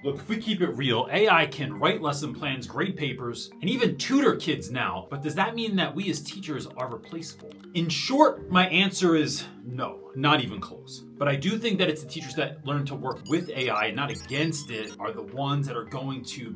Look, if we keep it real, AI can write lesson plans, grade papers, and even tutor kids now. But does that mean that we as teachers are replaceable? In short, my answer is no, not even close. But I do think that it's the teachers that learn to work with AI and not against it are the ones that are going to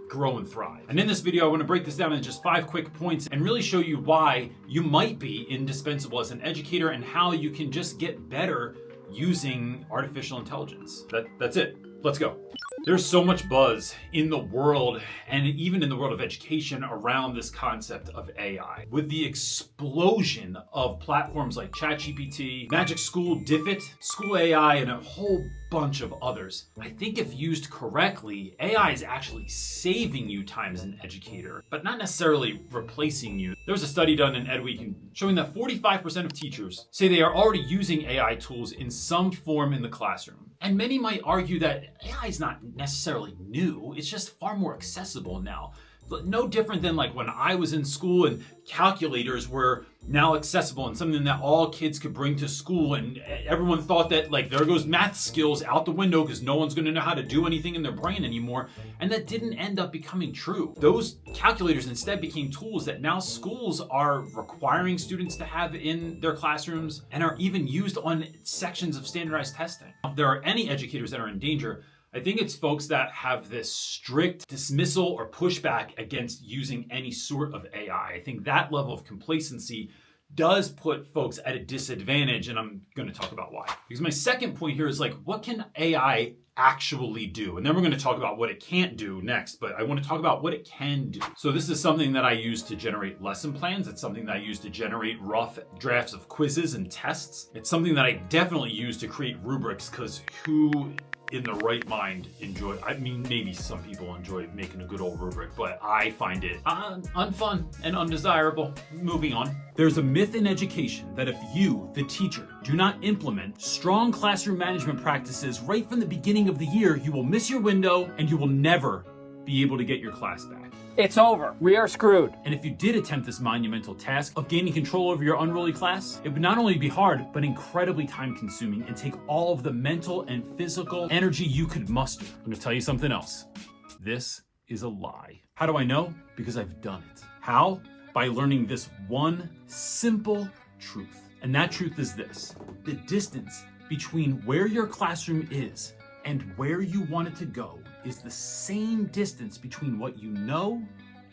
grow and thrive. And in this video, I want to break this down in just 5 quick points and really show you why you might be indispensable as an educator and how you can just get better using artificial intelligence. That's it. Let's go. There's so much buzz in the world and even in the world of education around this concept of AI. With the explosion of platforms like ChatGPT, Magic School, Diffit, School AI, and a whole bunch of others, I think if used correctly, AI is actually saving you time as an educator, but not necessarily replacing you. There was a study done in EdWeek showing that 45% of teachers say they are already using AI tools in some form in the classroom. And many might argue that AI is not necessarily new, it's just far more accessible now. But no different than like when I was in school and calculators were now accessible and something that all kids could bring to school, and everyone thought that like there goes math skills out the window because no one's going to know how to do anything in their brain anymore, and that didn't end up becoming true. Those calculators instead became tools that now schools are requiring students to have in their classrooms and are even used on sections of standardized testing. If there are any educators that are in danger, I think it's folks that have this strict dismissal or pushback against using any sort of AI. I think that level of complacency does put folks at a disadvantage, and I'm going to talk about why. Because my second point here is like, what can AI actually do? And then we're going to talk about what it can't do next, but I want to talk about what it can do. So this is something that I use to generate lesson plans. It's something that I use to generate rough drafts of quizzes and tests. It's something that I definitely use to create rubrics, because who in the right mind enjoy, I mean, maybe some people enjoy making a good old rubric, but I find it unfun and undesirable. Moving on. There's a myth in education that if you, the teacher, do not implement strong classroom management practices right from the beginning of the year, you will miss your window and you will never be able to get your class back. It's over. We are screwed. And if you did attempt this monumental task of gaining control over your unruly class, it would not only be hard, but incredibly time-consuming and take all of the mental and physical energy you could muster. I'm going to tell you something else. This is a lie. How do I know? Because I've done it. How? By learning this one simple truth. And that truth is this: the distance between where your classroom is and where you want it to go is the same distance between what you know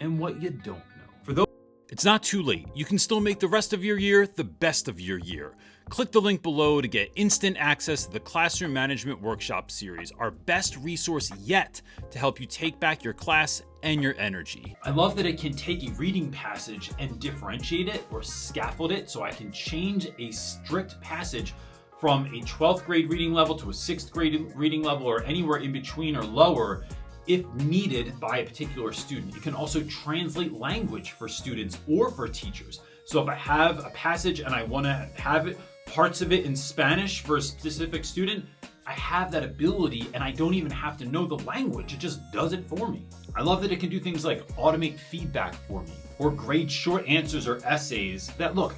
and what you don't know. For those, it's not too late. You can still make the rest of your year the best of your year. Click the link below to get instant access to the Classroom Management Workshop Series, our best resource yet to help you take back your class and your energy. I love that it can take a reading passage and differentiate it or scaffold it, so I can change a strict passage from a 12th grade reading level to a 6th grade reading level, or anywhere in between or lower if needed by a particular student. You can also translate language for students or for teachers. So if I have a passage and I want to have it, parts of it in Spanish for a specific student, I have that ability and I don't even have to know the language. It just does it for me. I love that it can do things like automate feedback for me or grade short answers or essays that, look,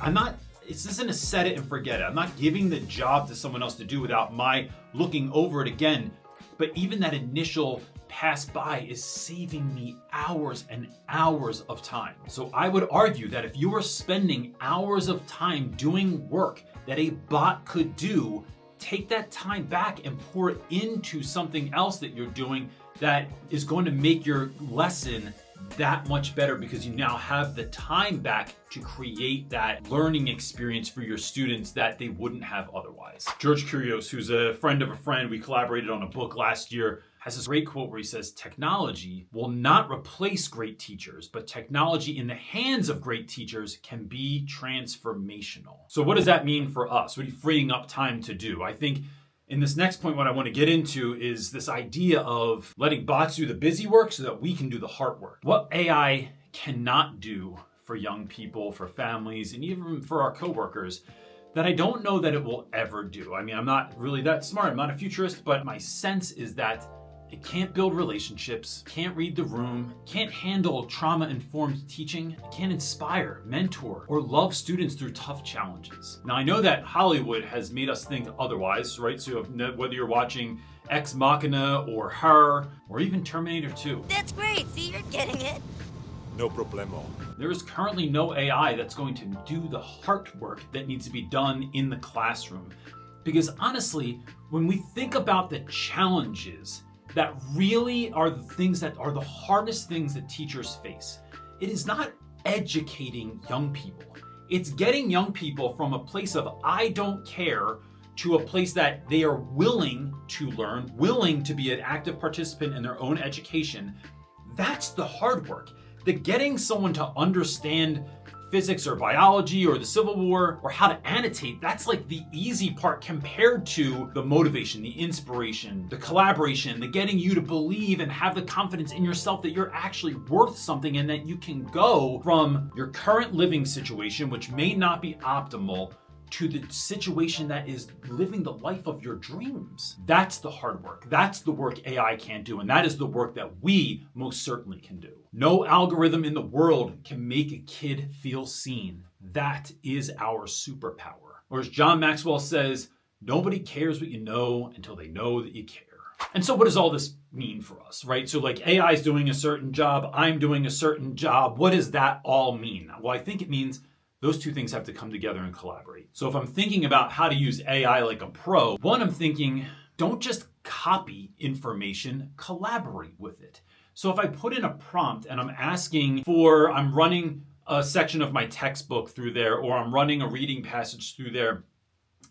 this isn't a set it and forget it. I'm not giving the job to someone else to do without my looking over it again. But even that initial pass by is saving me hours and hours of time. So I would argue that if you are spending hours of time doing work that a bot could do, take that time back and pour it into something else that you're doing that is going to make your lesson that much better, because you now have the time back to create that learning experience for your students that they wouldn't have otherwise. George Kurios, who's a friend of a friend, we collaborated on a book last year, has this great quote where he says, technology will not replace great teachers, but technology in the hands of great teachers can be transformational. So what does that mean for us? What are you freeing up time to do? I think in this next point, what I want to get into is this idea of letting bots do the busy work so that we can do the hard work. What AI cannot do for young people, for families, and even for our coworkers, that I don't know that it will ever do. I mean, I'm not really that smart. I'm not a futurist, but my sense is that it can't build relationships, can't read the room, can't handle trauma-informed teaching, can't inspire, mentor, or love students through tough challenges. Now, I know that Hollywood has made us think otherwise, right? So whether you're watching Ex Machina or Her, or even Terminator 2. That's great. See, you're getting it. No problemo. There is currently no AI that's going to do the heart work that needs to be done in the classroom. Because honestly, when we think about the challenges that really are the things that are the hardest things that teachers face, it is not educating young people. It's getting young people from a place of I don't care to a place that they are willing to learn, willing to be an active participant in their own education. That's the hard work. The getting someone to understand physics or biology or the Civil War or how to annotate, that's like the easy part compared to the motivation, the inspiration, the collaboration, the getting you to believe and have the confidence in yourself that you're actually worth something and that you can go from your current living situation, which may not be optimal, to the situation that is living the life of your dreams. That's the hard work. That's the work AI can't do, and that is the work that we most certainly can do. No algorithm in the world can make a kid feel seen. That is our superpower. Or as John Maxwell says, nobody cares what you know until they know that you care. And so what does all this mean for us, right? So like AI is doing a certain job, I'm doing a certain job. What does that all mean? Well, I think it means those two things have to come together and collaborate. So if I'm thinking about how to use AI like a pro, one, I'm thinking, don't just copy information, collaborate with it. So if I put in a prompt and I'm running a section of my textbook through there, or I'm running a reading passage through there,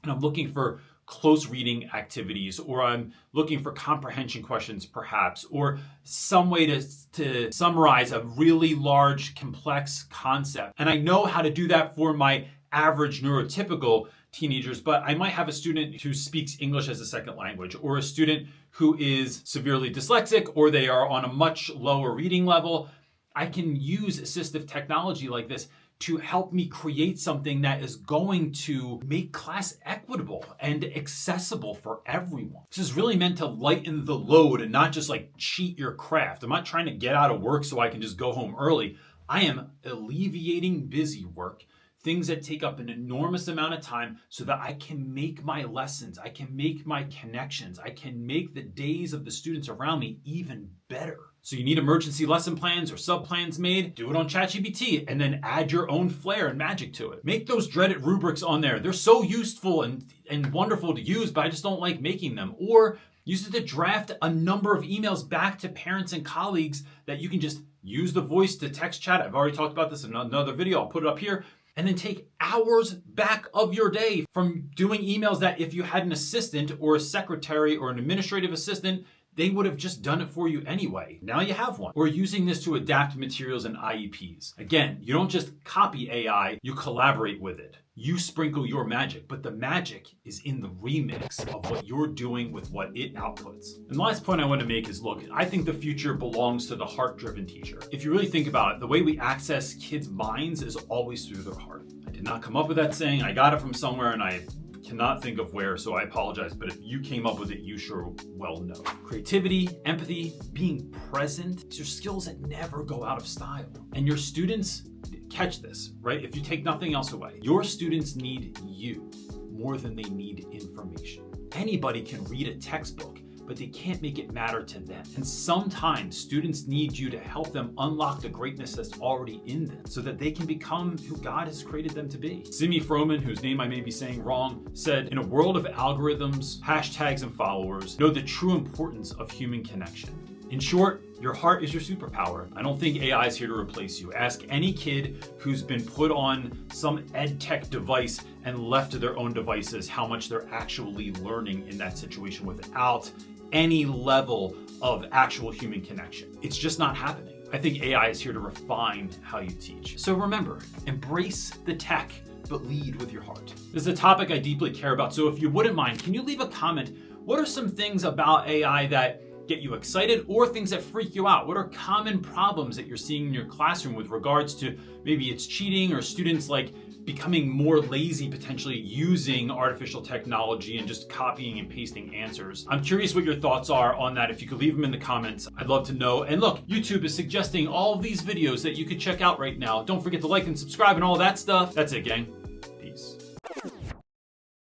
and I'm looking for close reading activities, or I'm looking for comprehension questions perhaps, or some way to summarize a really large, complex concept. And I know how to do that for my average neurotypical teenagers, but I might have a student who speaks English as a second language, or a student who is severely dyslexic, or they are on a much lower reading level. I can use assistive technology like this to help me create something that is going to make class equitable and accessible for everyone. This is really meant to lighten the load and not just like cheat your craft. I'm not trying to get out of work so I can just go home early. I am alleviating busy work, things that take up an enormous amount of time, so that I can make my lessons, I can make my connections, I can make the days of the students around me even better. So you need emergency lesson plans or sub-plans made, do it on ChatGPT, and then add your own flair and magic to it. Make those dreaded rubrics on there. They're so useful and wonderful to use, but I just don't like making them. Or use it to draft a number of emails back to parents and colleagues that you can just use the voice to text chat. I've already talked about this in another video. I'll put it up here. And then take hours back of your day from doing emails that if you had an assistant or a secretary or an administrative assistant, they would have just done it for you anyway. Now you have one. Or using this to adapt materials and IEPs. Again, you don't just copy AI, you collaborate with it. You sprinkle your magic, but the magic is in the remix of what you're doing with what it outputs. And the last point I want to make is, look, I think the future belongs to the heart-driven teacher. If you really think about it, the way we access kids' minds is always through their heart. I did not come up with that saying. I got it from somewhere and I cannot think of where, so I apologize, but if you came up with it, you sure well know. Creativity, empathy, being present, these are skills that never go out of style. And your students, catch this, right? If you take nothing else away, your students need you more than they need information. Anybody can read a textbook, but they can't make it matter to them. And sometimes students need you to help them unlock the greatness that's already in them so that they can become who God has created them to be. Simi Froman, whose name I may be saying wrong, said, "In a world of algorithms, hashtags, and followers, know the true importance of human connection." In short, your heart is your superpower. I don't think AI is here to replace you. Ask any kid who's been put on some ed tech device and left to their own devices how much they're actually learning in that situation without any level of actual human connection. It's just not happening. I think AI is here to refine how you teach. So remember, embrace the tech, but lead with your heart. This is a topic I deeply care about, so if you wouldn't mind, can you leave a comment? What are some things about AI that get you excited or things that freak you out? What are common problems that you're seeing in your classroom with regards to maybe it's cheating or students like becoming more lazy, potentially using artificial technology and just copying and pasting answers? I'm curious what your thoughts are on that. If you could leave them in the comments, I'd love to know. And look, YouTube is suggesting all of these videos that you could check out right now. Don't forget to like and subscribe and all that stuff. That's it, gang.